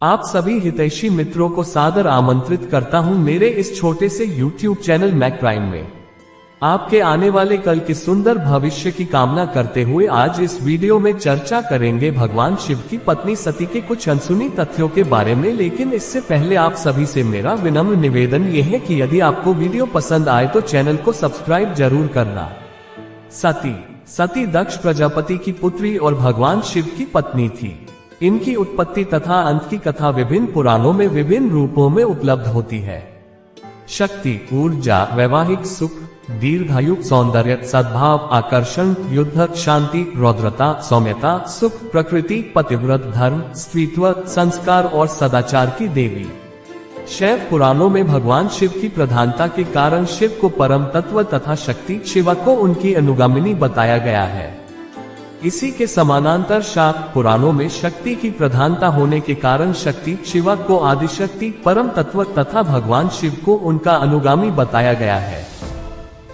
आप सभी हितैषी मित्रों को सादर आमंत्रित करता हूं मेरे इस छोटे से YouTube चैनल मैक प्राइम में। आपके आने वाले कल के सुंदर भविष्य की कामना करते हुए आज इस वीडियो में चर्चा करेंगे भगवान शिव की पत्नी सती के कुछ अनसुनी तथ्यों के बारे में। लेकिन इससे पहले आप सभी से मेरा विनम्र निवेदन यह है कि यदि आपको वीडियो पसंद आए तो चैनल को सब्सक्राइब जरूर करना। सती दक्ष प्रजापति की पुत्री और भगवान शिव की पत्नी थी। इनकी उत्पत्ति तथा अंत की कथा विभिन्न पुराणों में विभिन्न रूपों में उपलब्ध होती है। शक्ति, ऊर्जा, वैवाहिक सुख, दीर्घायु, सौंदर्य, सद्भाव, आकर्षण, युद्ध, शांति, रौद्रता, सौम्यता, सुख, प्रकृति, पतिव्रत, धर्म, स्त्रीत्व, संस्कार और सदाचार की देवी। शैव पुराणों में भगवान शिव की प्रधानता के कारण शिव को परम तत्व तथा शक्ति शिवा को उनकी अनुगामिनी बताया गया है। इसी के समानांतर शाक्त पुराणों में शक्ति की प्रधानता होने के कारण शक्ति शिवा को आदिशक्ति, परम तत्व तथा भगवान शिव को उनका अनुगामी बताया गया है।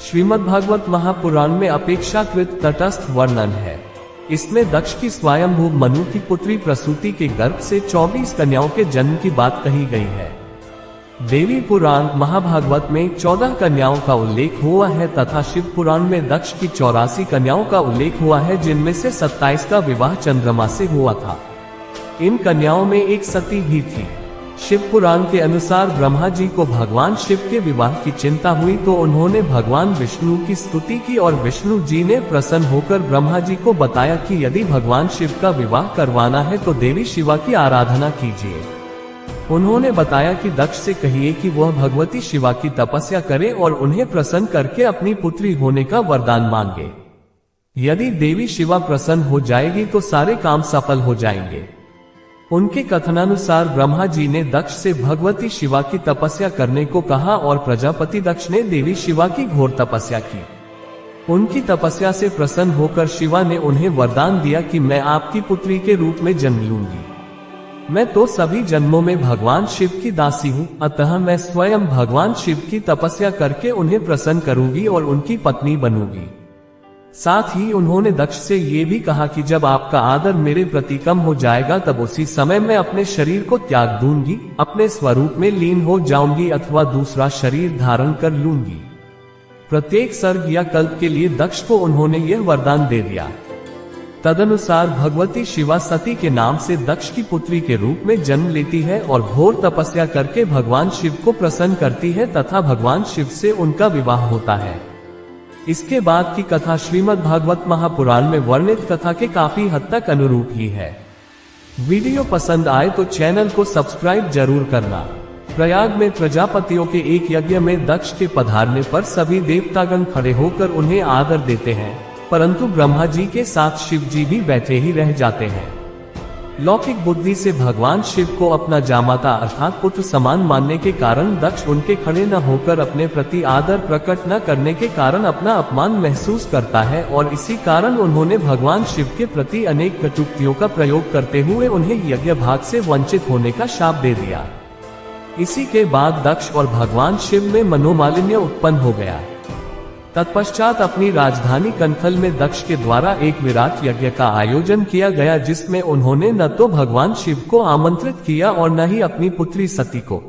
श्रीमद्भागवत महापुराण में अपेक्षाकृत तटस्थ वर्णन है। इसमें दक्ष की स्वयंभू मनु की पुत्री प्रसूति के गर्भ से 24 कन्याओं के जन्म की बात कही गई है। देवी पुराण महाभागवत में 14 कन्याओं का उल्लेख हुआ है तथा शिव पुराण में दक्ष की 84 कन्याओं का उल्लेख हुआ है, जिनमें से 27 का विवाह चंद्रमा से हुआ था। इन कन्याओं में एक सती भी थी। शिव पुराण के अनुसार ब्रह्मा जी को भगवान शिव के विवाह की चिंता हुई तो उन्होंने भगवान विष्णु की स्तुति की और विष्णु जी ने प्रसन्न होकर ब्रह्मा जी को बताया कि यदि भगवान शिव का विवाह करवाना है तो देवी शिवा की आराधना कीजिए। उन्होंने बताया कि दक्ष से कहिए कि वह भगवती शिवा की तपस्या करे और उन्हें प्रसन्न करके अपनी पुत्री होने का वरदान मांगे। यदि देवी शिवा प्रसन्न हो जाएगी तो सारे काम सफल हो जाएंगे। उनके कथनानुसार ब्रह्मा जी ने दक्ष से भगवती शिवा की तपस्या करने को कहा और प्रजापति दक्ष ने देवी शिवा की घोर तपस्या की। उनकी तपस्या से प्रसन्न होकर शिवा ने उन्हें वरदान दिया कि मैं आपकी पुत्री के रूप में जन्म लूंगी। मैं तो सभी जन्मों में भगवान शिव की दासी हूँ, अतः मैं स्वयं भगवान शिव की तपस्या करके उन्हें प्रसन्न करूंगी और उनकी पत्नी बनूंगी। साथ ही उन्होंने दक्ष से ये भी कहा कि जब आपका आदर मेरे प्रति कम हो जाएगा तब उसी समय मैं अपने शरीर को त्याग दूंगी, अपने स्वरूप में लीन हो जाऊंगी अथवा दूसरा शरीर धारण कर लूंगी। प्रत्येक सर्ग या कल्प के लिए दक्ष को उन्होंने यह वरदान दे दिया। तदनुसार भगवती शिवा सती के नाम से दक्ष की पुत्री के रूप में जन्म लेती है और घोर तपस्या करके भगवान शिव को प्रसन्न करती है तथा भगवान शिव से उनका विवाह होता है। इसके बाद की कथा श्रीमद्भागवत महापुराण में वर्णित कथा के काफी हद तक अनुरूप ही है। वीडियो पसंद आए तो चैनल को सब्सक्राइब जरूर करना। प्रयाग में प्रजापतियों के एक यज्ञ में दक्ष के पधारने पर सभी देवतागण खड़े होकर उन्हें आदर देते हैं, परंतु ब्रह्मा जी के साथ शिव जी भी बैठे ही रह जाते हैं। लौकिक बुद्धि से भगवान शिव को अपना जामाता अर्थात पुत्र समान मानने के कारण दक्ष उनके खड़े न होकर अपने प्रति आदर प्रकट न करने के कारण अपना अपमान महसूस करता है और इसी कारण उन्होंने भगवान शिव के प्रति अनेक कटुक्तियों का प्रयोग करते हुए उन्हें यज्ञ भाग से वंचित होने का शाप दे दिया। इसी के बाद दक्ष और भगवान शिव में मनोमालिन्य उत्पन्न हो गया। तत्पश्चात अपनी राजधानी कनखल में दक्ष के द्वारा एक विराट यज्ञ का आयोजन किया गया, जिसमें उन्होंने न तो भगवान शिव को आमंत्रित किया और न ही अपनी पुत्री सती को।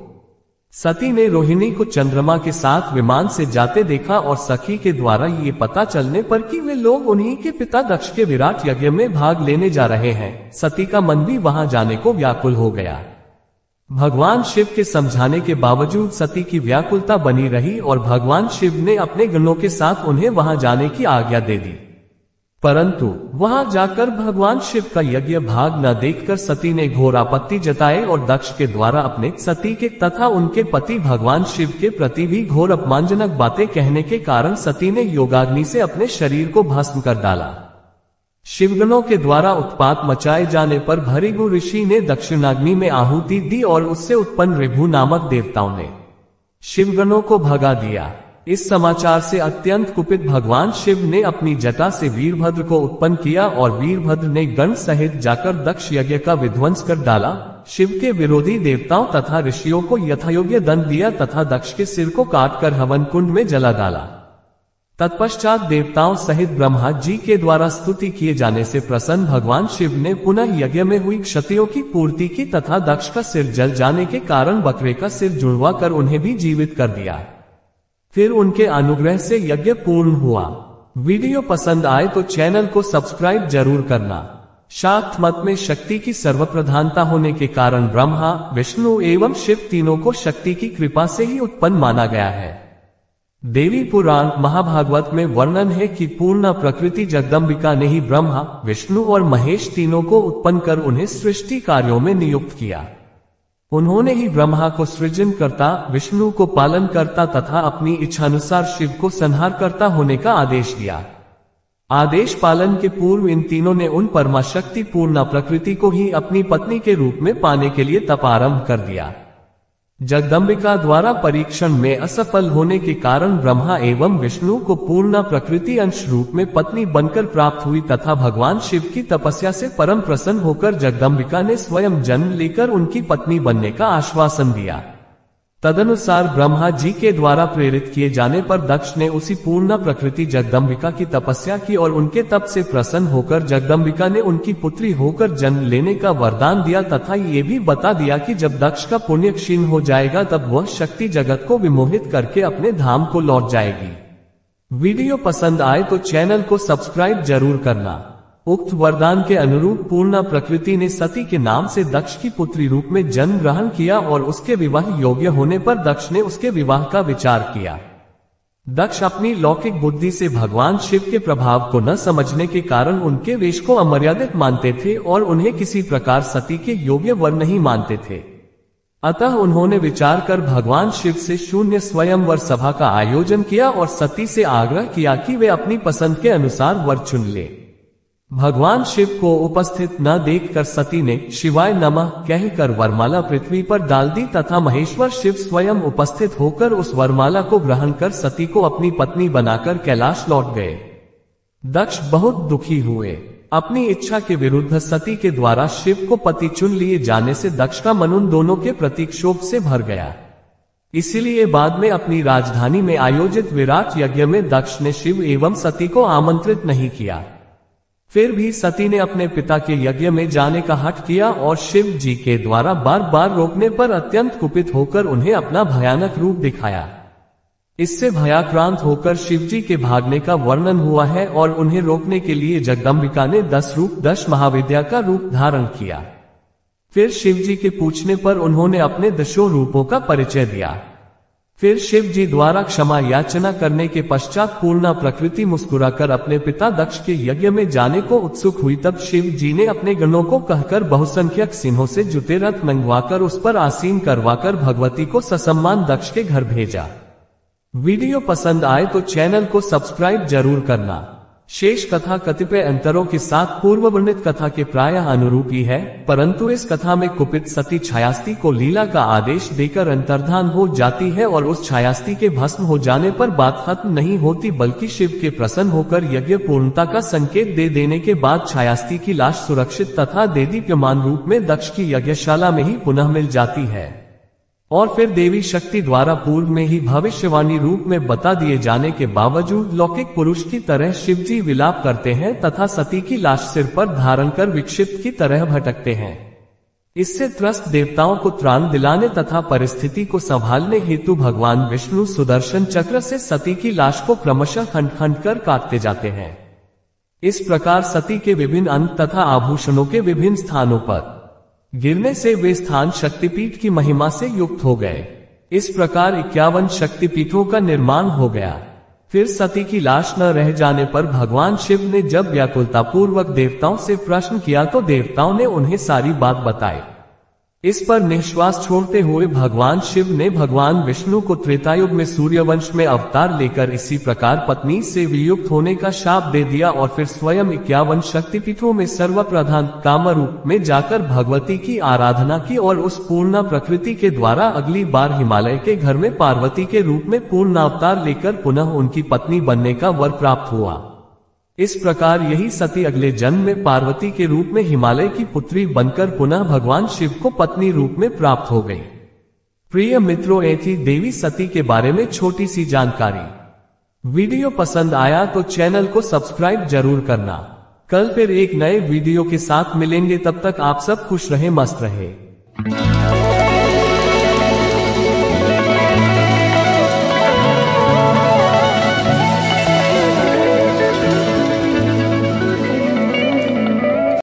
सती ने रोहिणी को चंद्रमा के साथ विमान से जाते देखा और सखी के द्वारा ये पता चलने पर कि वे लोग उन्हीं के पिता दक्ष के विराट यज्ञ में भाग लेने जा रहे हैं, सती का मन भी वहां जाने को व्याकुल हो गया। भगवान शिव के समझाने के बावजूद सती की व्याकुलता बनी रही और भगवान शिव ने अपने गणों के साथ उन्हें वहां जाने की आज्ञा दे दी। परंतु वहां जाकर भगवान शिव का यज्ञ भाग न देखकर सती ने घोर आपत्ति जताई और दक्ष के द्वारा अपने सती के तथा उनके पति भगवान शिव के प्रति भी घोर अपमानजनक बातें कहने के कारण सती ने योगाग्नि से अपने शरीर को भस्म कर डाला। शिवगणों के द्वारा उत्पात मचाए जाने पर भृगु ऋषि ने दक्षिणाग्नि में आहुति दी और उससे उत्पन्न ऋभु नामक देवताओं ने शिवगणों को भगा दिया। इस समाचार से अत्यंत कुपित भगवान शिव ने अपनी जटा से वीरभद्र को उत्पन्न किया और वीरभद्र ने गण सहित जाकर दक्ष यज्ञ का विध्वंस कर डाला। शिव के विरोधी देवताओं तथा ऋषियों को यथायोग्य दंड दिया तथा दक्ष के सिर को काटकर हवन कुंड में जला डाला। तत्पश्चात देवताओं सहित ब्रह्मा जी के द्वारा स्तुति किए जाने से प्रसन्न भगवान शिव ने पुनः यज्ञ में हुई क्षतियों की पूर्ति की तथा दक्ष का सिर जल जाने के कारण बकरे का सिर जुड़वा कर उन्हें भी जीवित कर दिया। फिर उनके अनुग्रह से यज्ञ पूर्ण हुआ। वीडियो पसंद आए तो चैनल को सब्सक्राइब जरूर करना। शाक्त मत में शक्ति की सर्वप्रधानता होने के कारण ब्रह्मा, विष्णु एवं शिव तीनों को शक्ति की कृपा से ही उत्पन्न माना गया है। देवी पुराण महाभागवत में वर्णन है कि पूर्ण प्रकृति जगदम्बिका ने ही ब्रह्मा, विष्णु और महेश तीनों को उत्पन्न कर उन्हें सृष्टि कार्यों में नियुक्त किया। उन्होंने ही ब्रह्मा को सृजनकर्ता, विष्णु को पालनकर्ता तथा अपनी इच्छानुसार शिव को संहारकर्ता होने का आदेश दिया। आदेश पालन के पूर्व इन तीनों ने उन परमाशक्ति पूर्ण प्रकृति को ही अपनी पत्नी के रूप में पाने के लिए तप आरंभ कर दिया। जगदम्बिका द्वारा परीक्षण में असफल होने के कारण ब्रह्मा एवं विष्णु को पूर्ण प्रकृति अंश रूप में पत्नी बनकर प्राप्त हुई तथा भगवान शिव की तपस्या से परम प्रसन्न होकर जगदम्बिका ने स्वयं जन्म लेकर उनकी पत्नी बनने का आश्वासन दिया। तदनुसार ब्रह्मा जी के द्वारा प्रेरित किए जाने पर दक्ष ने उसी पूर्ण प्रकृति जगदम्बिका की तपस्या की और उनके तप से प्रसन्न होकर जगदम्बिका ने उनकी पुत्री होकर जन्म लेने का वरदान दिया तथा ये भी बता दिया कि जब दक्ष का पुण्य क्षीण हो जाएगा तब वह शक्ति जगत को विमोहित करके अपने धाम को लौट जाएगी। वीडियो पसंद आए तो चैनल को सब्सक्राइब जरूर करना। उक्त वरदान के अनुरूप पूर्ण प्रकृति ने सती के नाम से दक्ष की पुत्री रूप में जन्म ग्रहण किया और उसके विवाह योग्य होने पर दक्ष ने उसके विवाह का विचार किया। दक्ष अपनी लौकिक बुद्धि से भगवान शिव के प्रभाव को न समझने के कारण उनके वेश को अमर्यादित मानते थे और उन्हें किसी प्रकार सती के योग्य वर नहीं मानते थे। अतः उन्होंने विचार कर भगवान शिव से शून्य स्वयंवर सभा का आयोजन किया और सती से आग्रह किया कि वे अपनी पसंद के अनुसार वर चुन ले। भगवान शिव को उपस्थित न देखकर सती ने शिवाय नमः कहकर वरमाला पृथ्वी पर डाल दी तथा महेश्वर शिव स्वयं उपस्थित होकर उस वरमाला को ग्रहण कर सती को अपनी पत्नी बनाकर कैलाश लौट गए। दक्ष बहुत दुखी हुए। अपनी इच्छा के विरुद्ध सती के द्वारा शिव को पति चुन लिए जाने से दक्ष का मन उन दोनों के प्रति क्षोभ से भर गया। इसीलिए बाद में अपनी राजधानी में आयोजित विराट यज्ञ में दक्ष ने शिव एवं सती को आमंत्रित नहीं किया। फिर भी सती ने अपने पिता के यज्ञ में जाने का हठ किया और शिव जी के द्वारा बार बार रोकने पर अत्यंत कुपित होकर उन्हें अपना भयानक रूप दिखाया। इससे भयाक्रांत होकर शिव जी के भागने का वर्णन हुआ है और उन्हें रोकने के लिए जगदम्बिका ने 10 रूप 10 महाविद्या का रूप धारण किया। फिर शिव जी के पूछने पर उन्होंने अपने 10 रूपों का परिचय दिया। फिर शिव जी द्वारा क्षमा याचना करने के पश्चात पूर्ण प्रकृति मुस्कुराकर अपने पिता दक्ष के यज्ञ में जाने को उत्सुक हुई। तब शिव जी ने अपने गणों को कहकर बहुसंख्यक सिंहों से जुते रथ मंगवाकर उस पर आसीन करवाकर भगवती को ससम्मान दक्ष के घर भेजा। वीडियो पसंद आए तो चैनल को सब्सक्राइब जरूर करना। शेष कथा कतिपय अंतरों के साथ पूर्व वर्णित कथा के प्रायः अनुरूप ही है, परंतु इस कथा में कुपित सती छायास्ती को लीला का आदेश देकर अंतर्धान हो जाती है और उस छायास्ती के भस्म हो जाने पर बात खत्म नहीं होती, बल्कि शिव के प्रसन्न होकर यज्ञ पूर्णता का संकेत दे देने के बाद छायास्ती की लाश सुरक्षित तथा देदीप्यमान रूप में दक्ष की यज्ञशाला में ही पुनः मिल जाती है और फिर देवी शक्ति द्वारा पूर्व में ही भविष्यवाणी रूप में बता दिए जाने के बावजूद लौकिक पुरुष की तरह शिवजी विलाप करते हैं तथा सती की लाश सिर पर धारण कर विक्षिप्त की तरह भटकते हैं। इससे त्रस्त देवताओं को त्राण दिलाने तथा परिस्थिति को संभालने हेतु भगवान विष्णु सुदर्शन चक्र से सती की लाश को क्रमशः खंड खंड कर काटते जाते हैं। इस प्रकार सती के विभिन्न अंग तथा आभूषणों के विभिन्न स्थानों पर गिरने से वे स्थान शक्तिपीठ की महिमा से युक्त हो गए। इस प्रकार 51 शक्तिपीठों का निर्माण हो गया। फिर सती की लाश न रह जाने पर भगवान शिव ने जब व्याकुलता पूर्वक देवताओं से प्रश्न किया तो देवताओं ने उन्हें सारी बात बताई। इस पर निश्वास छोड़ते हुए भगवान शिव ने भगवान विष्णु को त्रेतायुग में सूर्यवंश में अवतार लेकर इसी प्रकार पत्नी से वियुक्त होने का शाप दे दिया और फिर स्वयं 51 शक्तिपीठों में सर्वप्रधान कामरूप में जाकर भगवती की आराधना की और उस पूर्ण प्रकृति के द्वारा अगली बार हिमालय के घर में पार्वती के रूप में पूर्ण अवतार लेकर पुनः उनकी पत्नी बनने का वर प्राप्त हुआ। इस प्रकार यही सती अगले जन्म में पार्वती के रूप में हिमालय की पुत्री बनकर पुनः भगवान शिव को पत्नी रूप में प्राप्त हो गई। प्रिय मित्रों, ये थी देवी सती के बारे में छोटी सी जानकारी। वीडियो पसंद आया तो चैनल को सब्सक्राइब जरूर करना। कल फिर एक नए वीडियो के साथ मिलेंगे, तब तक आप सब खुश रहे, मस्त रहे।